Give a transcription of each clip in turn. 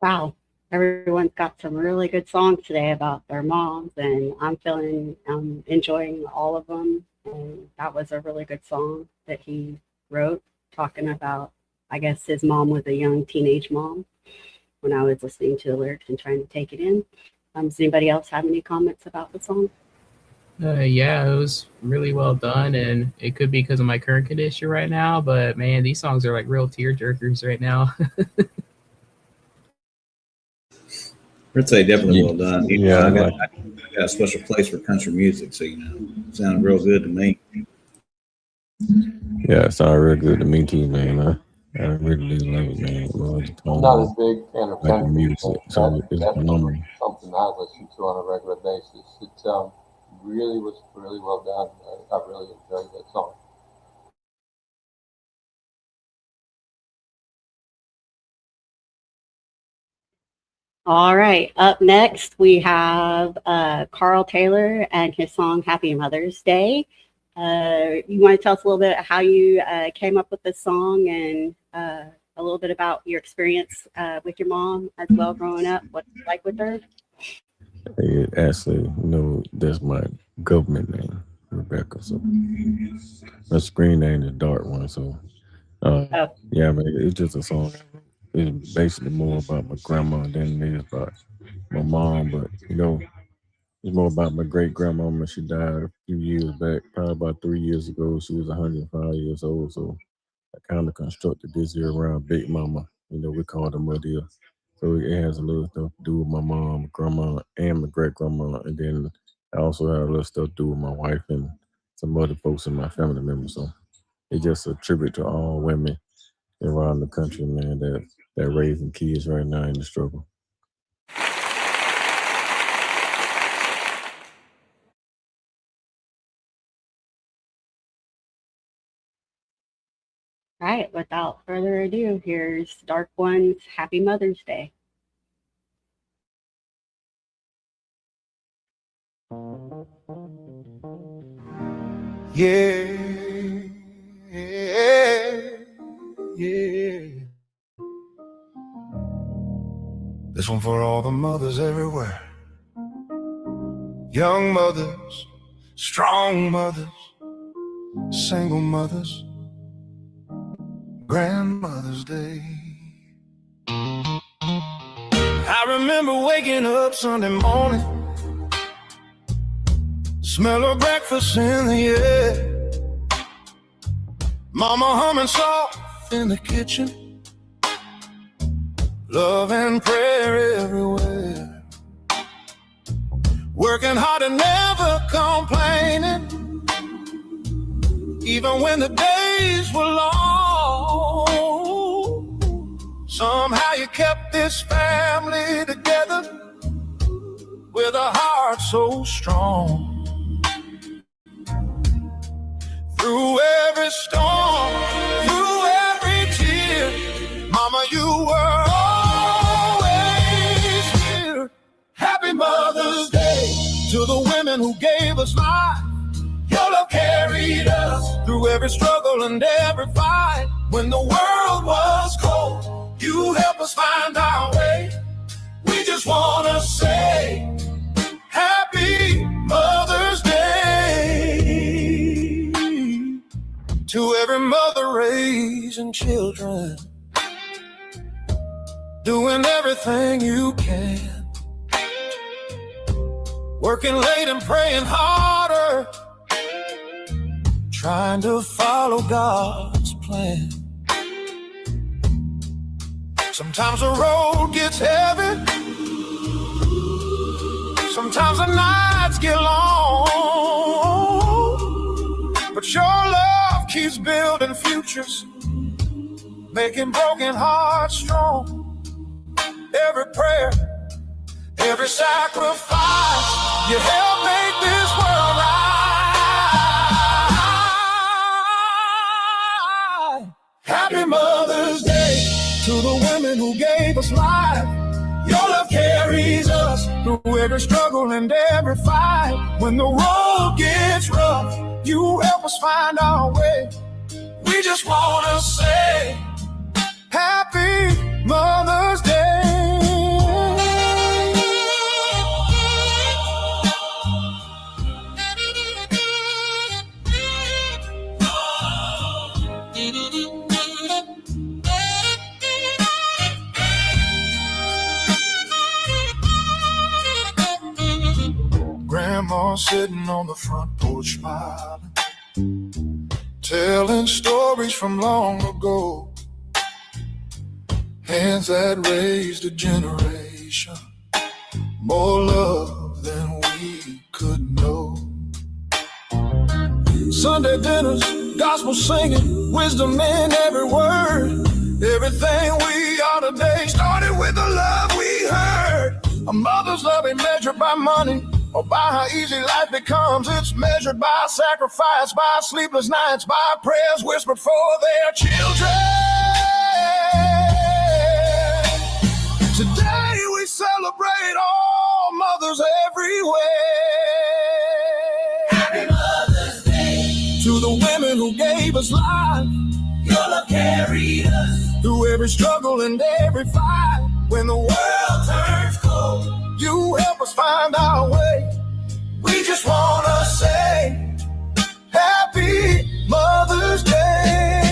Wow, everyone's got some really good songs today about their moms, and I'm feeling enjoying all of them. And that was a really good song that he wrote, talking about, I guess his mom was a young teenage mom when I was listening to the lyrics and trying to take it in. Does anybody else have any comments about the song? Yeah, it was really well done, and it could be because of my current condition right now. But man, these songs are like real tear jerkers right now. I'd say definitely well Yeah, done. yeah, I got a special place for country music, so it sounded real good to me. yeah, it sounded real good to me too, man. I really love it, man. Well, the I'm not a tone, big fan of like the country, music, but so it's that's phenomenal. something I listen to on a regular basis. It really was really well done. I really enjoyed that song. All right, up next we have Carl Taylor and his song Happy Mother's Day. You want to tell us a little bit how you came up with this song and a little bit about your experience with your mom as well growing up, what it's like with her? Actually, that's my government name, Rebecca. So my screen name is Dark One. So Oh, yeah, man, it's just a song. It's basically more about my grandma than it is about my mom. But it's more about my great grandmama. She died a few years back, probably about 3 years ago. She was 105 years old. So I kind of constructed this year around Big Mama. We call her Mother. So it has a little stuff to do with my mom, grandma, and my great grandma. And then I also have a little stuff to do with my wife and some other folks in my family members. So it's just a tribute to all women around the country, man, that raising kids right now in the struggle. all right, without further ado, here's Dark One's Happy Mother's Day. Yeah, yeah. This one for all the mothers everywhere. Young mothers, strong mothers, single mothers, Grandmother's Day. I remember waking up Sunday morning, smell of breakfast in the air, Mama humming soft in the kitchen, love and prayer everywhere, working hard and never complaining, even when the days were long. Somehow you kept this family together with a heart so strong. Through every storm, through every tear, Mama, you were always here. Happy Mother's Day to the women who gave us life. Your love carried us through every struggle and every fight. When the world was cold, you helped us find our way. We just want to say Happy Mother's Day to every mother raising children, doing everything you can, working late and praying harder, trying to follow God's plan. Sometimes the road gets heavy, sometimes the nights get long, but your love keeps building futures, making broken hearts strong. Every prayer, every sacrifice, you help make this world right. Happy Mother's Day to the women who gave us life. Your love carries us through every struggle and every fight. When the road gets rough, you help us find our way. We just want to say Happy Mother's Day. sitting on the front porch smiling, telling stories from long ago, hands that raised a generation, more love than we could know. Sunday dinners, gospel singing, wisdom in every word. Everything we are today started with the love we heard. A mother's love ain't measured by money or by how easy life becomes. It's measured by sacrifice, by sleepless nights, by prayers whispered for their children. Today we celebrate all mothers everywhere. Happy Mother's Day to the women who gave us life. Your love carried us through every struggle and every fight. When the world turns cold, you help us find our way. We just wanna say, Happy Mother's Day.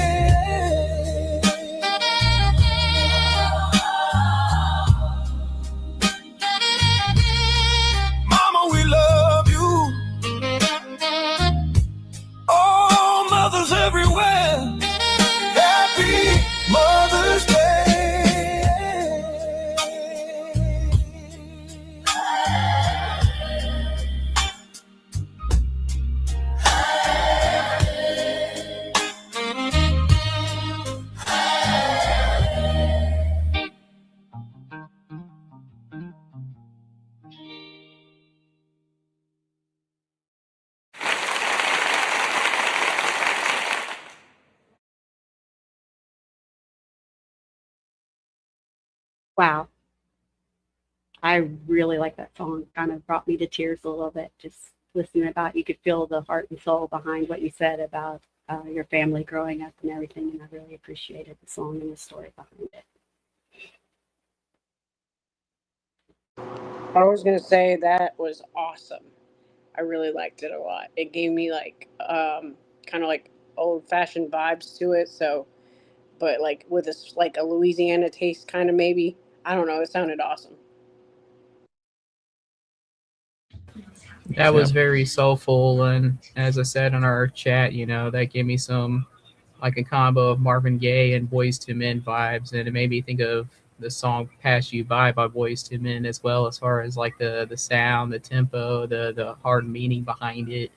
Mama, we love you. All mothers everywhere. Happy Mother's Day. Wow. I really like that song. Kind of brought me to tears a little bit just listening about. You could feel the heart and soul behind what you said about your family growing up and everything, and I really appreciated the song and the story behind it. I was gonna say that was awesome. I really liked it a lot. It gave me like kind of like old-fashioned vibes to it. So, but like with like a Louisiana taste, kind of maybe. I don't know. It sounded awesome. That was very soulful, and as I said in our chat, that gave me some like a combo of Marvin Gaye and Boyz II Men vibes, and it made me think of the song "Pass You By" by Boyz II Men as well, as far as like the sound, the tempo, the hard meaning behind it,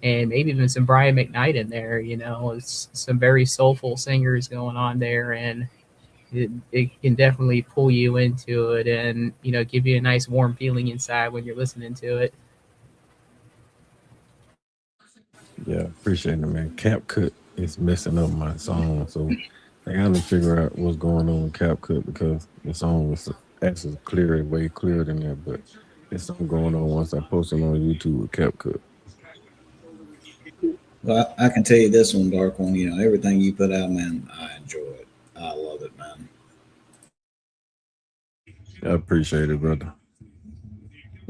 and maybe even some Brian McKnight in there. It's some very soulful singers going on there, and it can definitely pull you into it, and give you a nice warm feeling inside when you're listening to it. Yeah, appreciate it, man. CapCut is messing up my song, so I gotta figure out what's going on with CapCut because the song was actually clear, way clearer than that. But there's something going on once I post it on YouTube with CapCut. Well, I can tell you this one, Dark One. Everything you put out, man, I enjoy it. I love it, man. I appreciate it, brother.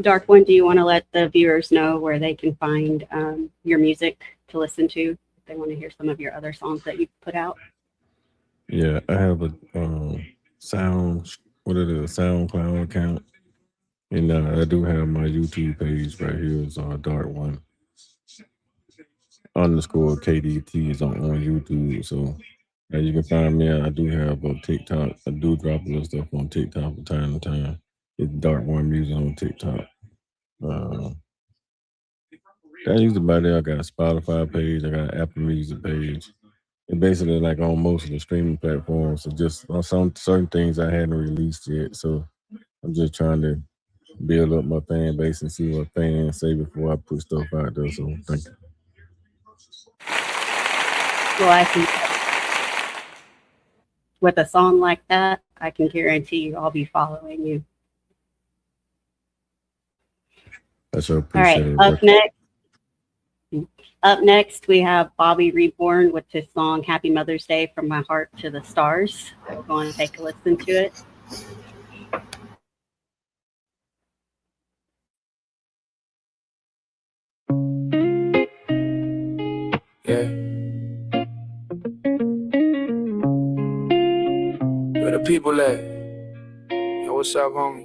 Dark One, do you want to let the viewers know where they can find your music to listen to if they want to hear some of your other songs that you put out? Yeah, I have a SoundCloud account, and I do have my YouTube page right here. It's Dark One _ KDT is on YouTube, so you can find me. I do have a TikTok. I do drop a little stuff on TikTok from time to time. It's Dark One Music on TikTok. That usually about it. I got a Spotify page. I got an Apple Music page. It's basically like on most of the streaming platforms. So just on some certain things I hadn't released yet. So I'm just trying to build up my fan base and see what fans say before I put stuff out there. So thank you. Well, I think with a song like that, I can guarantee you I'll be following you. I sure All right, appreciate it. Up next, we have Bobby Reborn with his song Happy Mother's Day, From My Heart to the Stars. We're going to take a listen to it. Yeah. Where the people at? Yo, what's up, homie?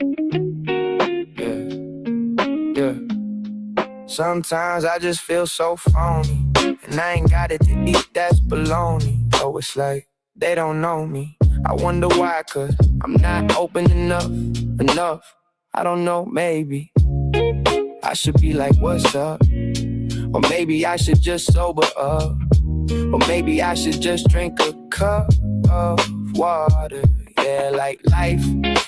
Yeah, yeah. Sometimes I just feel so phony, and I ain't got it to eat, that's baloney. Oh, it's like they don't know me. I wonder why, cause I'm not open enough. I don't know, maybe I should be like, what's up? Or maybe I should just sober up. Or maybe I should just drink a cup of water. Yeah, like life.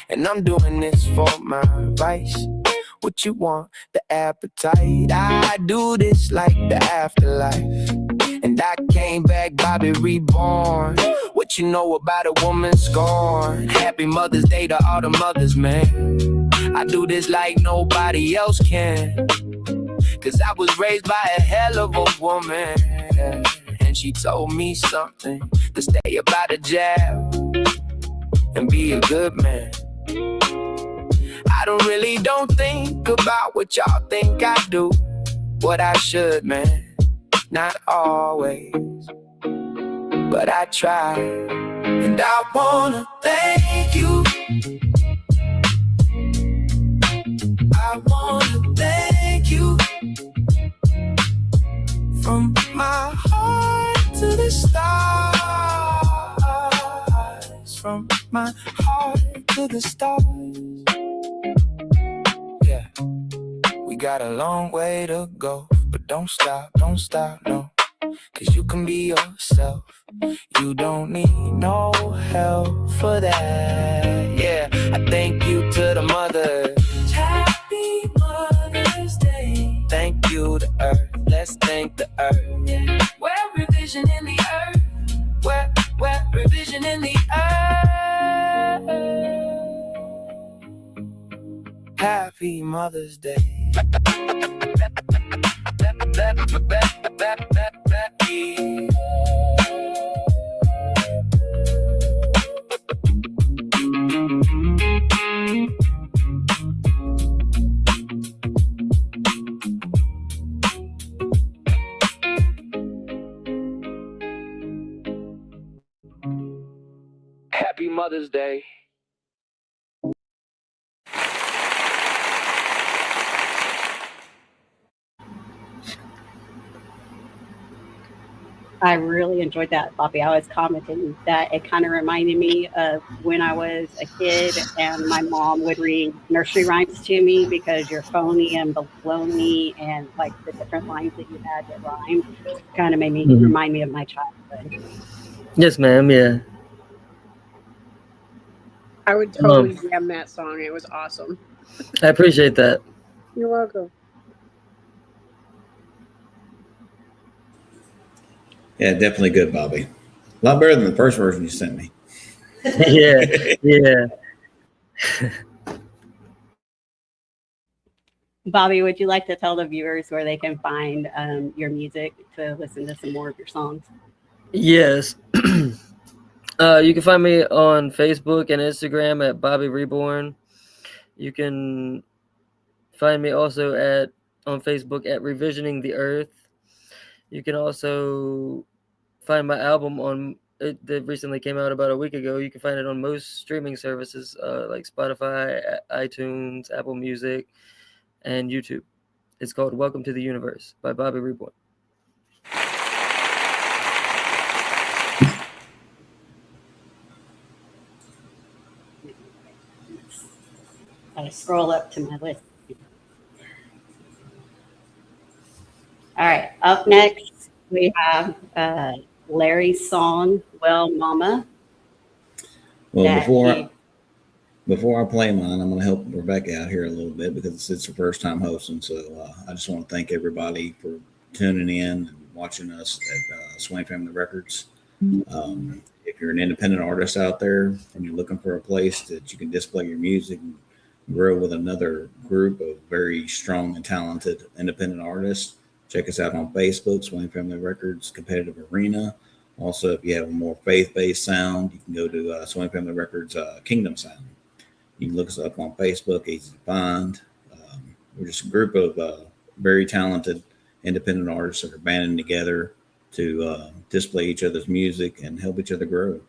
And I'm doing this for my vice. What you want, the appetite. I do this like the afterlife. And I came back, Bobby reborn. What you know about a woman scorn? Happy Mother's Day to all the mothers, man. I do this like nobody else can. Cause I was raised by a hell of a woman. And she told me something, to stay up out of jail and be a good man. I don't think about what y'all think I do. What I should, man, not always, but I try. And I wanna thank you. I wanna thank you. From my heart to the stars. From my heart to the stars. Yeah, we got a long way to go, but don't stop, no. Cause you can be yourself. You don't need no help for that. Yeah, I thank you to the mothers. Happy Mother's Day. Thank you to Earth. Let's thank the Earth. Yeah. We're revision in the Earth. We're revision in the Earth. Happy Mother's Day. Happy Mother's Day. I really enjoyed that, Bobby. I was commenting that it kind of reminded me of when I was a kid and my mom would read nursery rhymes to me because you're phony and baloney and like the different lines that you had that rhymed kind of made me remind me of my childhood. Yes, ma'am. Yeah. I would totally jam that song. It was awesome. I appreciate that. You're welcome. Yeah, definitely good, Bobby. A lot better than the first version you sent me. Yeah. Bobby, would you like to tell the viewers where they can find your music to listen to some more of your songs? Yes. You can find me on Facebook and Instagram at Bobby Reborn. You can find me also on Facebook at Revisioning the Earth. You can also find my album on it that recently came out about a week ago. You can find it on most streaming services like Spotify, iTunes, Apple Music, and YouTube. It's called Welcome to the Universe by Bobby Reborn. I scroll up to my list. All right, up next we have Larry's song, Well Mama. Well, before I play mine, I'm going to help Rebecca out here a little bit because it's her first time hosting. So I just want to thank everybody for tuning in and watching us at Swain Family Records. If you're an independent artist out there and you're looking for a place that you can display your music and grow with another group of very strong and talented independent artists, check us out on Facebook, Swain Family Records Competitive Arena. Also, if you have a more faith-based sound, you can go to Swain Family Records Kingdom Sound. You can look us up on Facebook, easy to find. We're just a group of very talented independent artists that are banding together to display each other's music and help each other grow.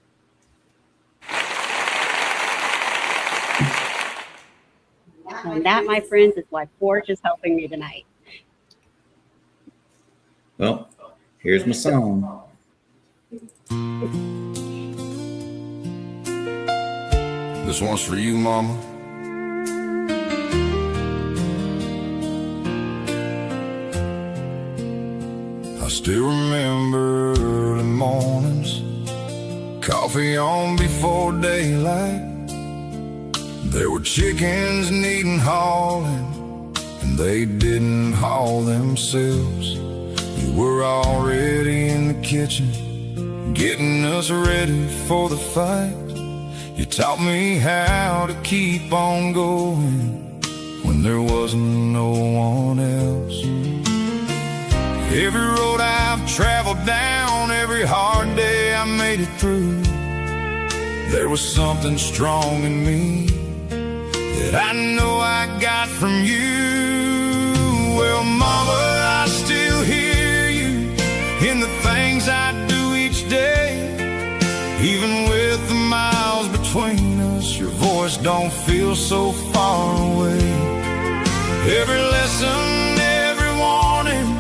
And that, my friends, is why Forge is helping me tonight. Well, here's my song. This one's for you, Mama. I still remember early mornings, coffee on before daylight. There were chickens needing hauling, and they didn't haul themselves. You were already in the kitchen, getting us ready for the fight. You taught me how to keep on going when there wasn't no one else. Every road I've traveled down, every hard day I made it through, there was something strong in me that I know I got from you. Well, Mama, I still hear you in the things I do each day. Even with the miles between us, your voice don't feel so far away. Every lesson, every warning,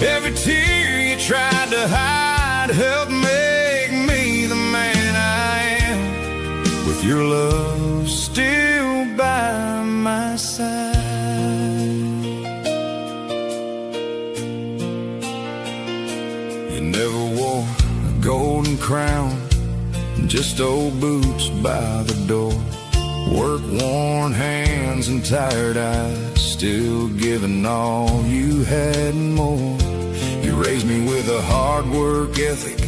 every tear you tried to hide helped make me the man I am, with your love still by my side. You never wore a golden crown, just old boots by the door. Work-worn hands and tired eyes, still giving all you had and more. You raised me with a hard work ethic,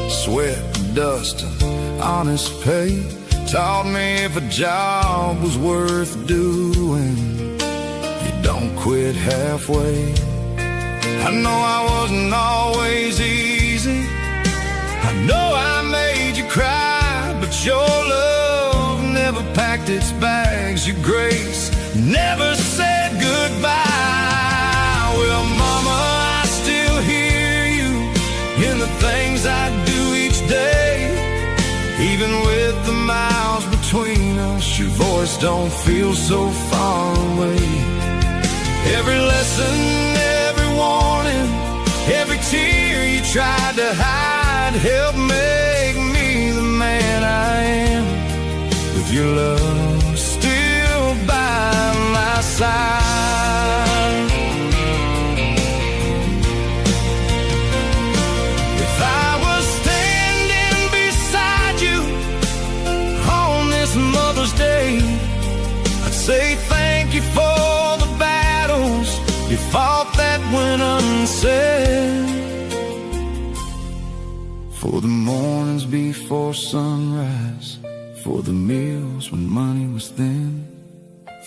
sweat, dust, and honest pay. Taught me if a job was worth doing, you don't quit halfway. I know I wasn't always easy, I know I made you cry, but your love never packed its bags. Your grace never said goodbye. Well, Mama, I still hear you in the things I do each day. Even with the miles between us, your voice don't feel so far away. Every lesson, every warning, every tear you tried to hide helped make me the man I am, with your love still by my side. If I was standing beside you on this Mother's Day, I'd say thank you for the battles you fought that went unsaid, for the mornings before sunrise, for the meals when money was thin,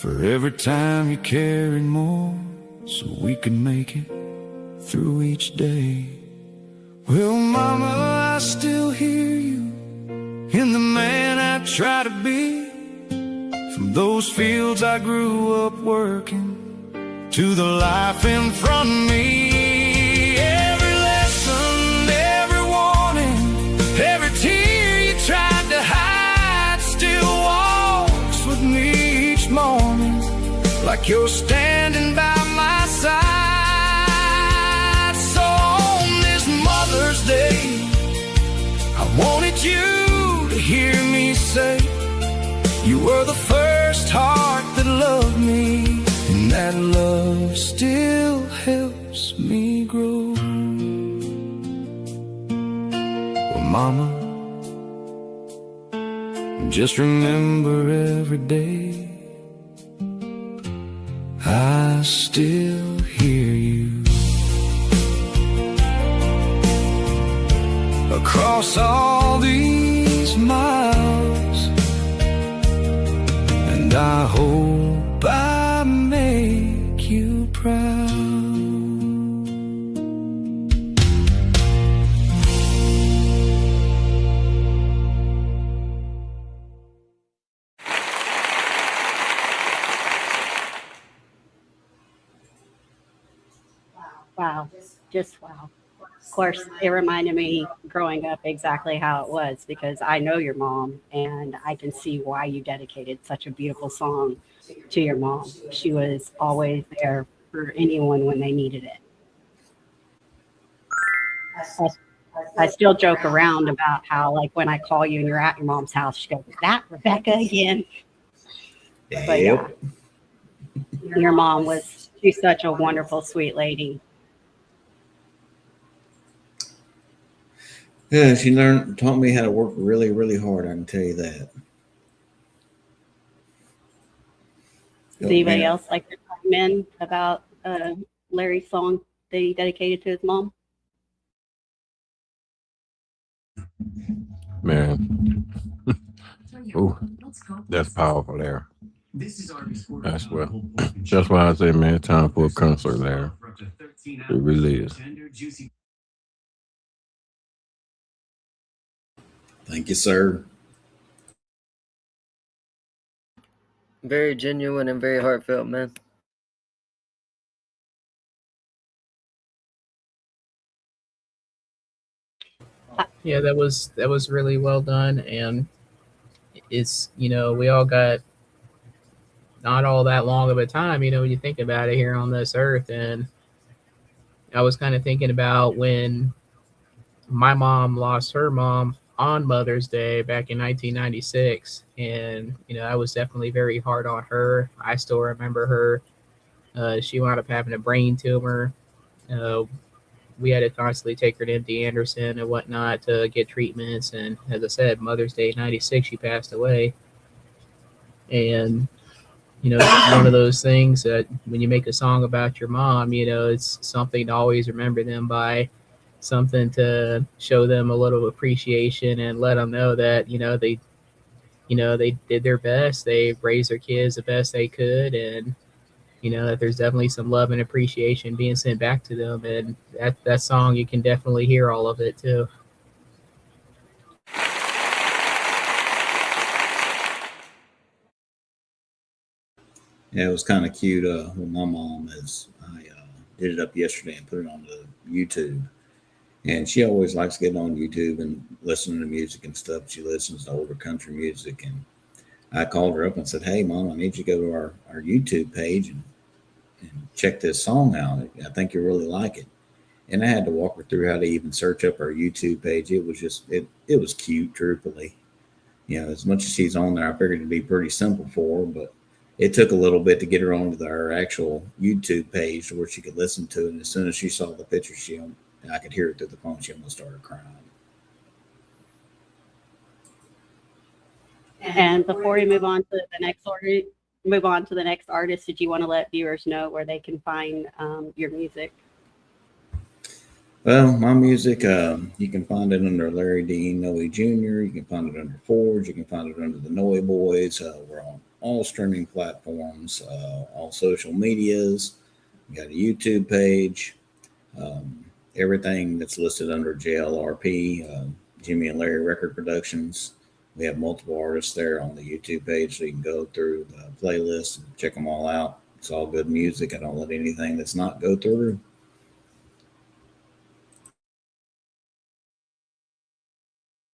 for every time you carried more so we could make it through each day. Well, Mama, I still hear you in the man I try to be, from those fields I grew up working to the life in front of me. Every lesson, every warning, every tear you tried to hide still walks with me each morning, like you're standing by my side. So on this Mother's Day, I wanted you to hear me say you were the first heart that loved me, and that love still helps me grow. Well, Mama, just remember every day I still hear you across all these miles, and I hope I make you proud. Wow. Just wow. Of course, it reminded me growing up exactly how it was because I know your mom and I can see why you dedicated such a beautiful song to your mom. She was always there for anyone when they needed it. I still joke around about how, like, when I call you and you're at your mom's house, she goes, "Is that Rebecca again?" But yeah, your mom she's such a wonderful, sweet lady. Yeah, she taught me how to work really, really hard. I can tell you that. Does anybody else like to chime in about Larry's song that he dedicated to his mom? Man. Ooh, that's powerful there. That's well. That's why I say, man, it's time for a concert there. It really is. Thank you, sir. Very genuine and very heartfelt, man. Yeah, that was really well done, and it's, you know, we all got not all that long of a time, you know, when you think about it here on this earth. And I was kind of thinking about when my mom lost her mom on Mother's Day back in 1996, and you know, I was definitely very hard on her. I still remember her. She wound up having a brain tumor. We had to constantly take her to MD Anderson and whatnot to get treatments. And as I said, Mother's Day '96, she passed away. And you know, it's one of those things that when you make a song about your mom, you know, it's something to always remember them by, something to show them a little appreciation and let them know that, you know, they did their best. They raised their kids the best they could. And, you know, that there's definitely some love and appreciation being sent back to them. And that song, you can definitely hear all of it too. Yeah, it was kind of cute. With my mom, I did it up yesterday and put it on the YouTube. And she always likes getting on YouTube and listening to music and stuff. She listens to older country music. And I called her up and said, "Hey, Mom, I need you to go to our YouTube page and check this song out. I think you'll really like it." And I had to walk her through how to even search up our YouTube page. It was just, it was cute, truthfully. You know, as much as she's on there, I figured it'd be pretty simple for her, but it took a little bit to get her onto our actual YouTube page where she could listen to it. And as soon as she saw the picture, I could hear it through the phone. She almost started crying. And before we move on to the next artist, did you want to let viewers know where they can find your music? Well, my music, you can find it under Larry Dean Noe Jr. You can find it under Forge. You can find it under the Noe Boys. We're on all streaming platforms, all social medias. We got a YouTube page. Everything that's listed under JLRP, Jimmy and Larry Record Productions. We have multiple artists there on the YouTube page, so you can go through the playlist and check them all out. It's all good music. I don't let anything that's not go through.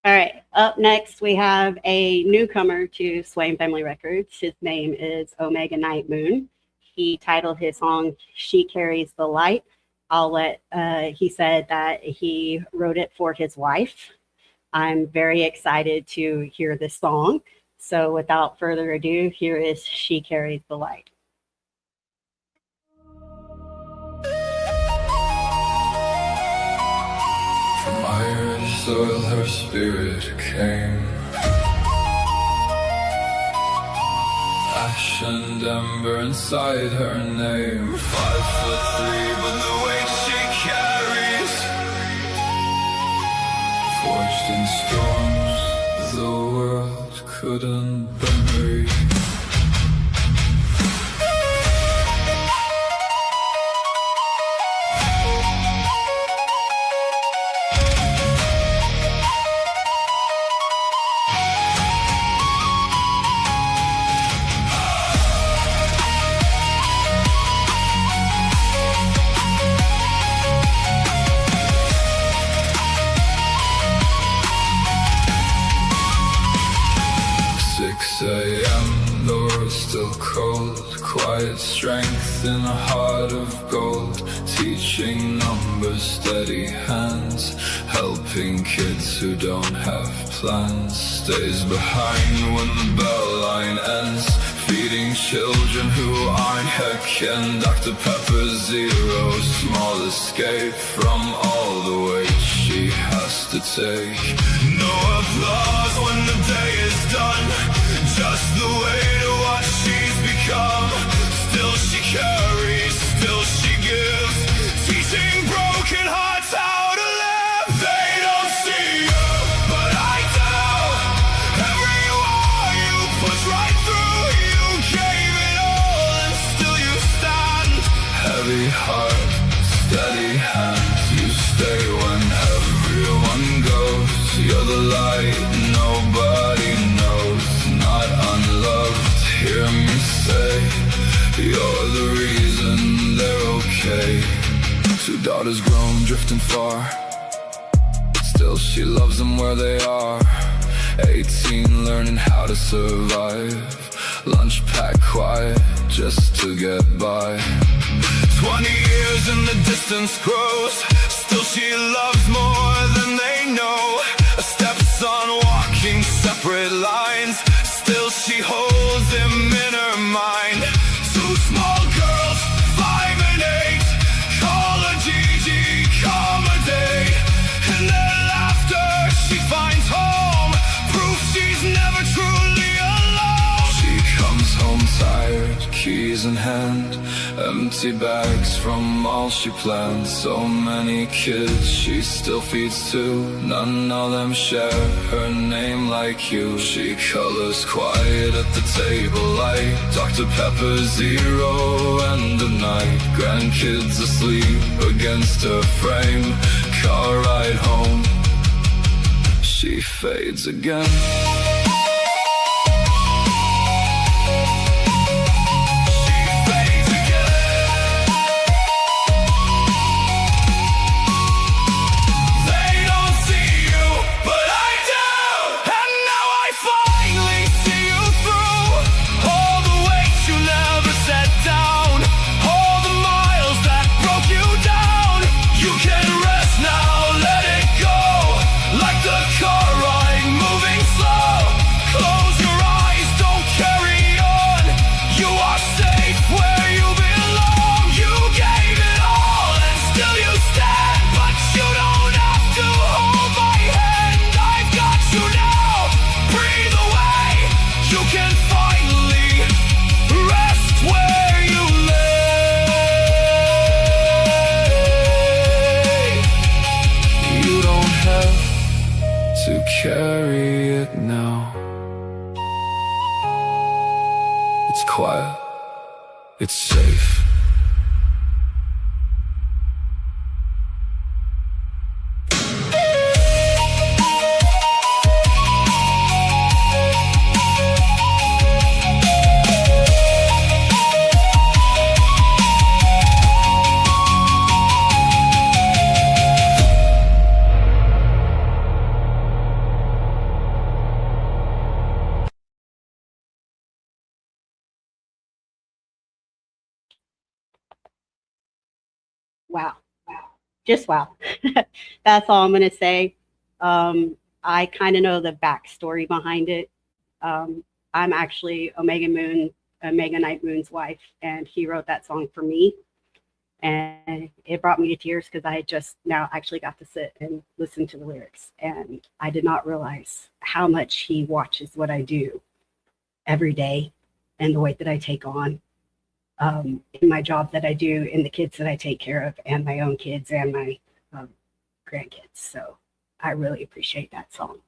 All right, up next we have a newcomer to Swain Family Records. His name is Omega Night Moon. He titled his song "She Carries the Light." He said that he wrote it for his wife. I'm very excited to hear this song. So without further ado, here is "She Carries the Light." From iron soil her spirit came, ash and ember inside her name. 5'3", but the weight she carries, forged in storms the world couldn't bury. gold, quiet strength in a heart of gold, teaching numbers, steady hands, helping kids who don't have plans, stays behind when the bell line ends, feeding children who aren't her kin. Dr. Pepper Zero, small escape from all the weight she has to take. No applause when the day is done, just the weight of what she's become. Still she carries, still she gives, teaching broken hearts how to live. They don't see you, but I do. Every war you push right through, you gave it all and still you stand. Heavy heart, steady hands, you stay when everyone goes. You're the light nobody knows, not unloved, hear me say. You're the reason they're okay. Two daughters grown, drifting far, still she loves them where they are. 18, learning how to survive, lunch packed quiet just to get by. 20 years and the distance grows, still she loves more than they know. A stepson walking separate lines, still she holds him in her mind. Two small girls, 5 and 8, call her Gigi, come a day. In their laughter she finds home, proof she's never truly alone. She comes home tired, keys in hand, empty bags from all she planned. So many kids she still feeds to, none of them share her name like you. She colors quiet at the table light, Dr. Pepper Zero, end of night. Grandkids asleep against her frame, car ride home, she fades again. Carry it now. It's quiet, it's safe. Wow. Just wow. That's all I'm going to say. I kind of know the backstory behind it. I'm actually Omega Night Moon's wife, and he wrote that song for me. And it brought me to tears because I had just now actually got to sit and listen to the lyrics. And I did not realize how much he watches what I do every day and the weight that I take on. In my job that I do, in the kids that I take care of, and my own kids and my grandkids. So I really appreciate that song.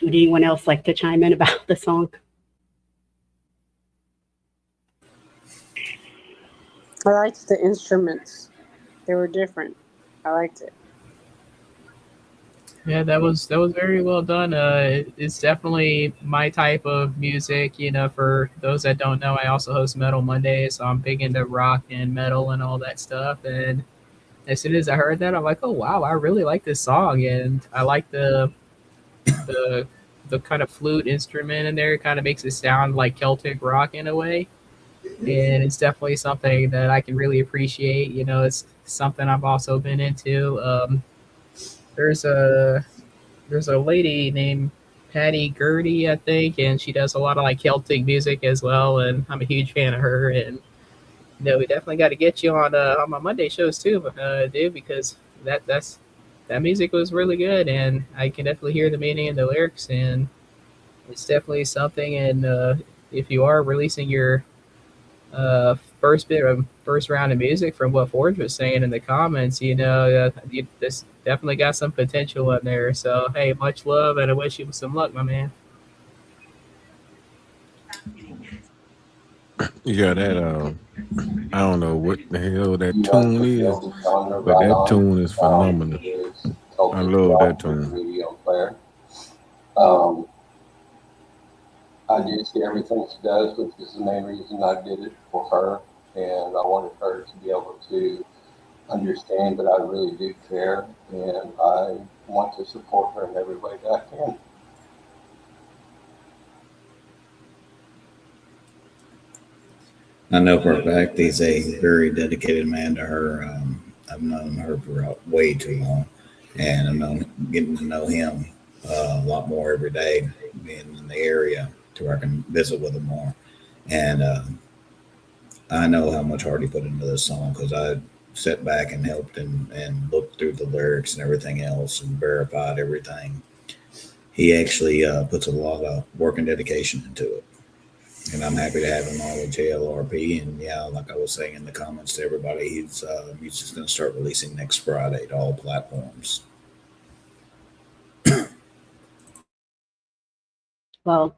Would anyone else like to chime in about the song? I liked the instruments. They were different. I liked it. Yeah, that was very well done. It's definitely my type of music. You know, for those that don't know, I also host Metal Mondays, so I'm big into rock and metal and all that stuff. And as soon as I heard that, I'm like, oh wow, I really like this song, and I like the the kind of flute instrument in there kind of makes it sound like Celtic rock in a way. And it's definitely something that I can really appreciate. You know, it's something I've also been into. There's a lady named Patty Gurdy, I think, and she does a lot of like Celtic music as well. And I'm a huge fan of her. And you know, we definitely got to get you on my Monday shows too, dude, because that music was really good, and I can definitely hear the meaning and the lyrics, and it's definitely something. And if you are releasing your first round of music, from what Forge was saying in the comments, you know, this definitely got some potential in there. So hey, much love, and I wish you some luck, my man. Yeah, that I don't know what the hell that tune is, but that tune is phenomenal. I love that tune. Video player. I do see everything she does, which is the main reason I did it for her, and I wanted her to be able to understand that I really do care, and I want to support her in every way that I can. I know for a fact he's a very dedicated man to her. I've known her for way too long, and I'm getting to know him a lot more every day, being in the area to where I can visit with him more. And I know how much heart he put into this song, because I sat back and helped and looked through the lyrics and everything else and verified everything. He actually puts a lot of work and dedication into it. And I'm happy to have him on with JLRP. And yeah, like I was saying in the comments to everybody, he's just going to start releasing next Friday to all platforms. Well,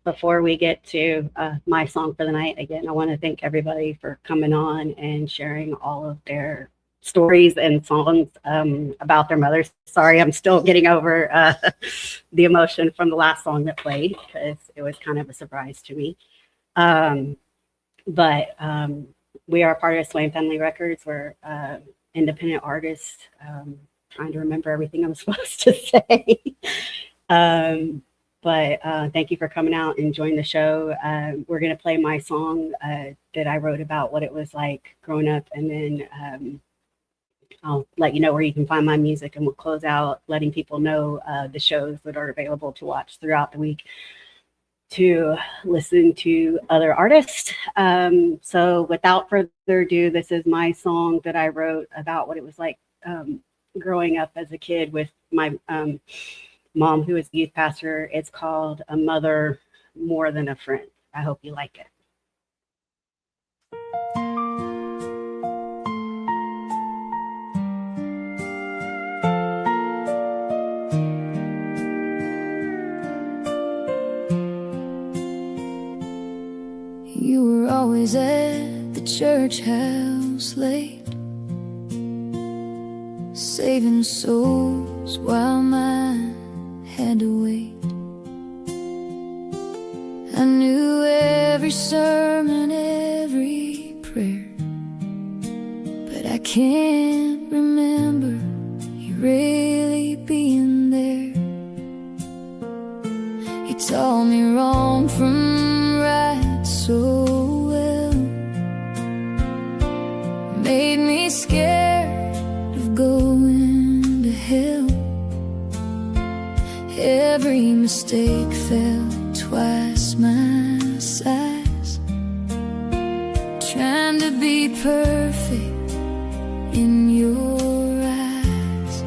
before we get to my song for the night, again, I want to thank everybody for coming on and sharing all of their stories and songs about their mothers. Sorry, I'm still getting over the emotion from the last song that played, because it was kind of a surprise to me. But we are part of Swain Family Records. We're independent artists. Trying to remember everything I'm supposed to say. But thank you for coming out and joining the show. We're going to play my song that I wrote about what it was like growing up. And then I'll let you know where you can find my music. And we'll close out letting people know the shows that are available to watch throughout the week to listen to other artists. So without further ado, this is my song that I wrote about what it was like growing up as a kid with my mom, who is a youth pastor. It's called A Mother More Than a Friend. I hope you like it. You were always at the church house late, saving souls while mine had to wait. I knew every sermon, every prayer, but I can't remember you really being there. You taught me wrong from right so well, made me scared of going to hell. Every mistake fell twice my size, trying to be perfect in your eyes.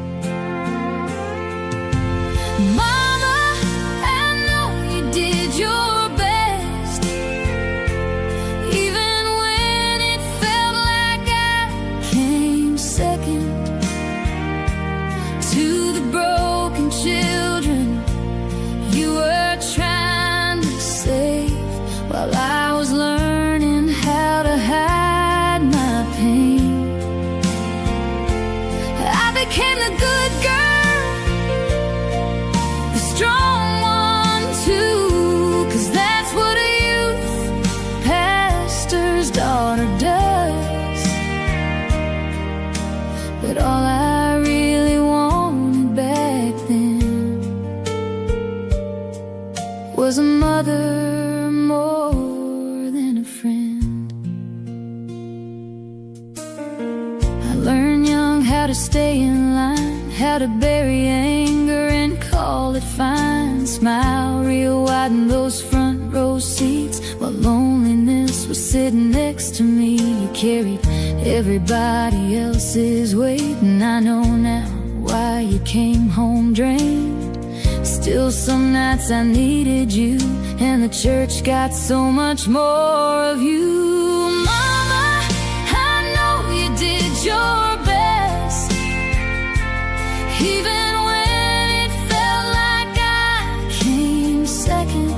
Mama, I know you did your best, even when it felt like I came second to the broken children you were trying to save, while I was learning how to hide my pain. I became the good girl, the strong one too, 'cause that's what a youth pastor's daughter does. But all I really wanted back then how to bury anger and call it fine. Smile real wide in those front row seats while loneliness was sitting next to me. You carried everybody else's weight, and I know now why you came home drained. Still some nights I needed you, and the church got so much more of you. Mama, I know you did your best, even when it felt like I came second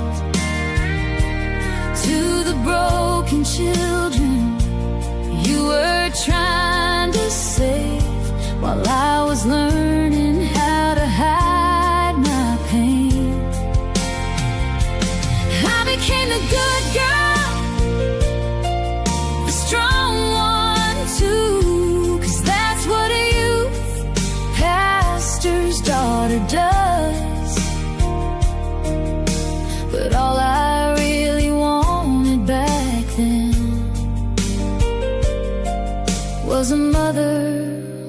to the broken children you were trying to save, while I was learning how to hide my pain. I became the good girl, the strong one too, 'cause that's what a youth pastor's daughter does. But all I really wanted back then was a mother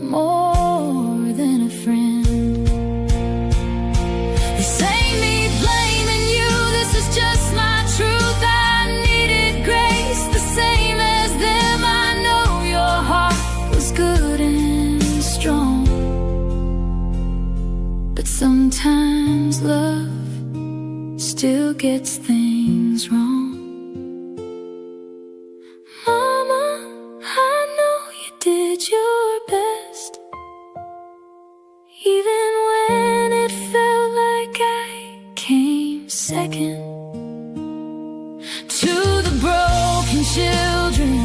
more than a friend. This ain't me blaming you, this is just my truth. I needed grace the same as them. I know your heart was good and strong, but sometimes love still gets things wrong. Mama, I know you did your best, even when it felt like I came second to the broken children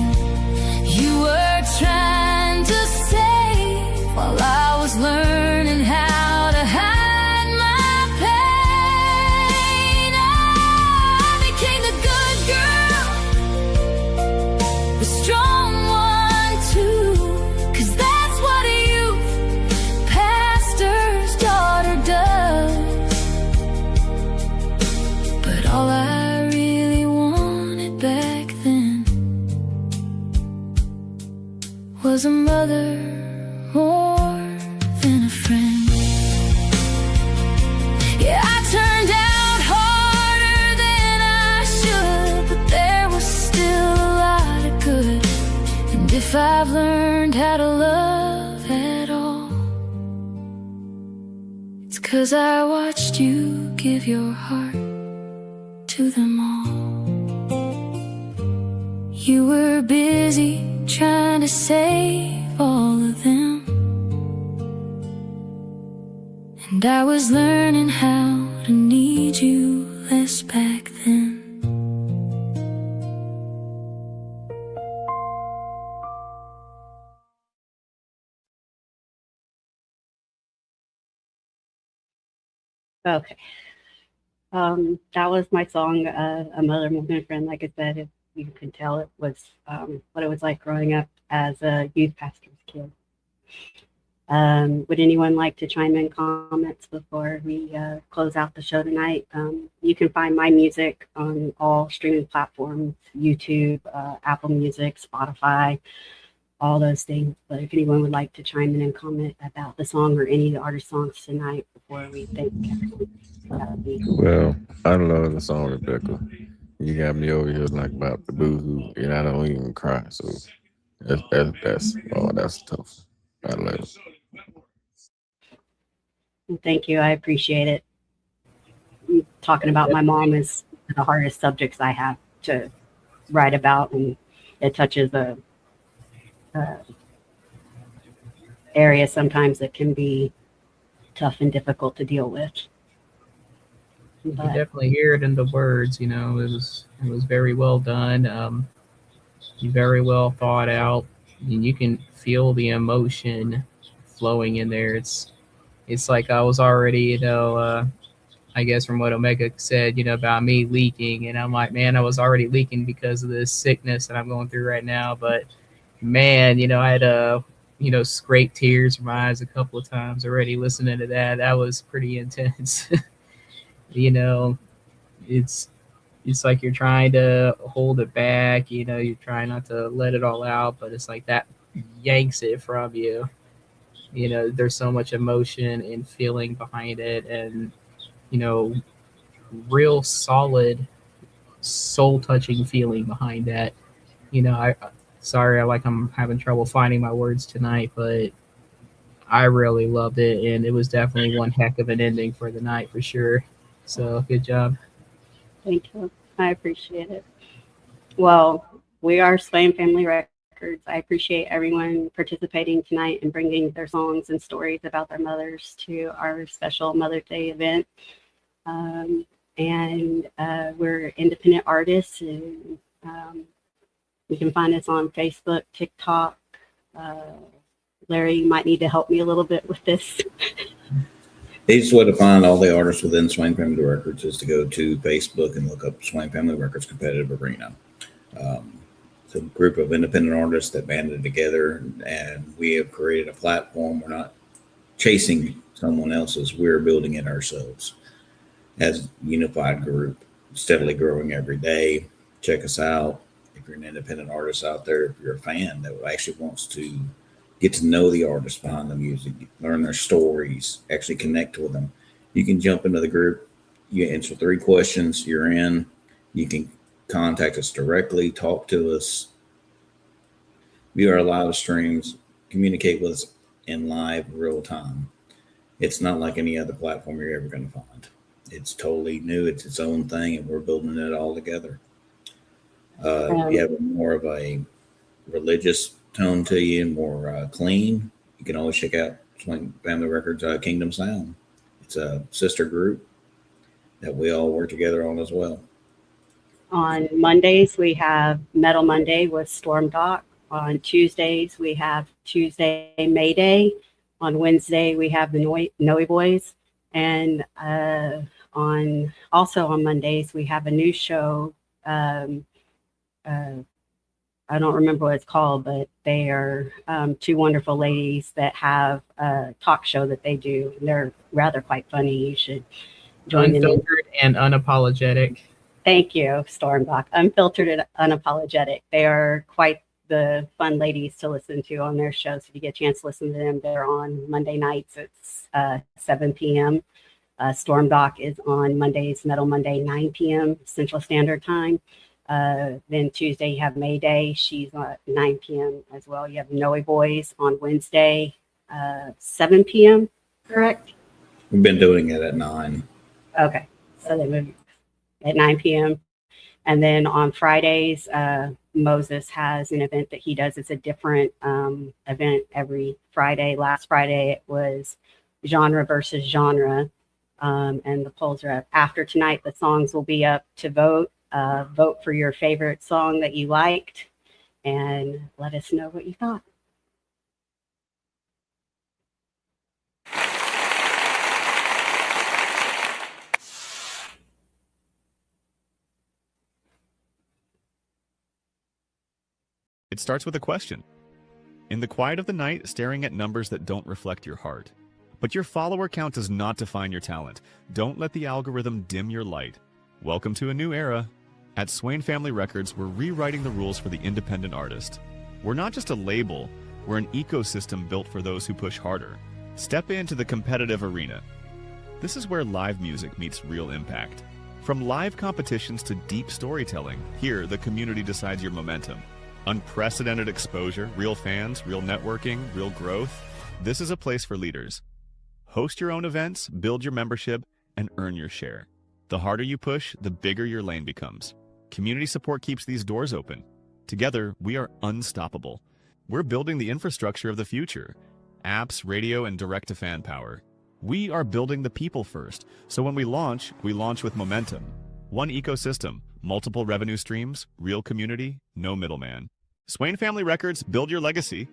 you were trying to save, while I was learning how to hide my pain. I became the good girl, the strong one too, 'cause that's what a youth pastor's daughter does. But all I really wanted back then was a mother more than a friend. Yeah, I turned out harder than I should, but there was still a lot of good. And if I've learned how to love at all, it's 'cause I watched you give your heart to them all. You were busy trying to save all of them, and I was learning how to need you less back then. Okay. That was my song, A Mother More Than a Friend. Like I said, if you can tell, it was what it was like growing up as a youth pastor's kid. Would anyone like to chime in comments before we close out the show tonight? You can find my music on all streaming platforms, YouTube, Apple Music, Spotify, all those things. But if anyone would like to chime in and comment about the song or any of the artist songs tonight before we thank everyone, that would be cool. Well, I love the song, Rebecca. You got me over here like about the boo-hoo, and I don't even cry. So that's tough. I love it. Thank you. I appreciate it. Talking about my mom is the hardest subjects I have to write about, and it touches a area sometimes that can be tough and difficult to deal with. You definitely hear it in the words. You know, it was very well done. Very well thought out, and you can feel the emotion flowing in there. It's like I was already, I guess from what Omega said, about me leaking, and I'm like, man, I was already leaking because of this sickness that I'm going through right now. But man, I had scrape tears from my eyes a couple of times already listening to that. That was pretty intense. It's like you're trying to hold it back, you're trying not to let it all out, but it's like that yanks it from you. You know, there's so much emotion and feeling behind it, and you know, real solid, soul touching feeling behind that. You know, I'm having trouble finding my words tonight, but I really loved it, and it was definitely one heck of an ending for the night for sure. So good job. Thank you. I appreciate it. Well, we are Swain Family Records. I appreciate everyone participating tonight and bringing their songs and stories about their mothers to our special Mother's Day event. We're independent artists, and you can find us on Facebook, TikTok. Larry, you might need to help me a little bit with this. The easiest way to find all the artists within Swain Family Records is to go to Facebook and look up Swain Family Records Competitive Arena. It's a group of independent artists that banded together, and we have created a platform. We're not chasing someone else's, we're building it ourselves as a unified group, steadily growing every day. Check us out. If you're an independent artist out there, if you're a fan that actually wants to get to know the artists behind the music, learn their stories, actually connect with them, you can jump into the group. You answer 3 questions, you're in. You can contact us directly, talk to us, view our live streams, communicate with us in live real time. It's not like any other platform you're ever going to find. It's totally new. It's its own thing, and we're building it all together. If you have more of a religious tone to you, more clean, you can always check out Swain Family Records Kingdom Sound. It's a sister group that we all work together on as well. On Mondays, we have Metal Monday with Storm Doc. On Tuesdays, we have Tuesday May Day. On Wednesday, we have the Noe Boys. And on Mondays, we have a new show. I don't remember what it's called, but they are 2 wonderful ladies that have a talk show that they do. They're rather quite funny. You should join in. Unfiltered and unapologetic. Thank you, Stormbach. Unfiltered and unapologetic. They are quite the fun ladies to listen to on their shows. If you get a chance to listen to them, they're on Monday nights at 7 p.m. Stormdoc is on Mondays, Metal Monday, 9 p.m. Central Standard Time. Then Tuesday, you have May Day. She's at 9 p.m. as well. You have Noe Boys on Wednesday, 7 p.m., correct? We've been doing it at 9. Okay. So they move at 9 p.m. And then on Fridays, Moses has an event that he does. It's a different event every Friday. Last Friday, it was genre versus genre. And the polls are up. After tonight, the songs will be up to vote. Vote for your favorite song that you liked and let us know what you thought. It starts with a question. In the quiet of the night, staring at numbers that don't reflect your heart. But your follower count does not define your talent. Don't let the algorithm dim your light. Welcome to a new era. At Swain Family Records, we're rewriting the rules for the independent artist. We're not just a label, we're an ecosystem built for those who push harder. Step into the competitive arena. This is where live music meets real impact. From live competitions to deep storytelling, here the community decides your momentum. Unprecedented exposure, real fans, real networking, real growth. This is a place for leaders. Host your own events, build your membership, and earn your share. The harder you push, the bigger your lane becomes. Community support keeps these doors open. Together, we are unstoppable. We're building the infrastructure of the future. Apps, radio, and direct-to-fan power. We are building the people first, so when we launch with momentum. One ecosystem, multiple revenue streams, real community, no middleman. Swain Family Records, build your legacy.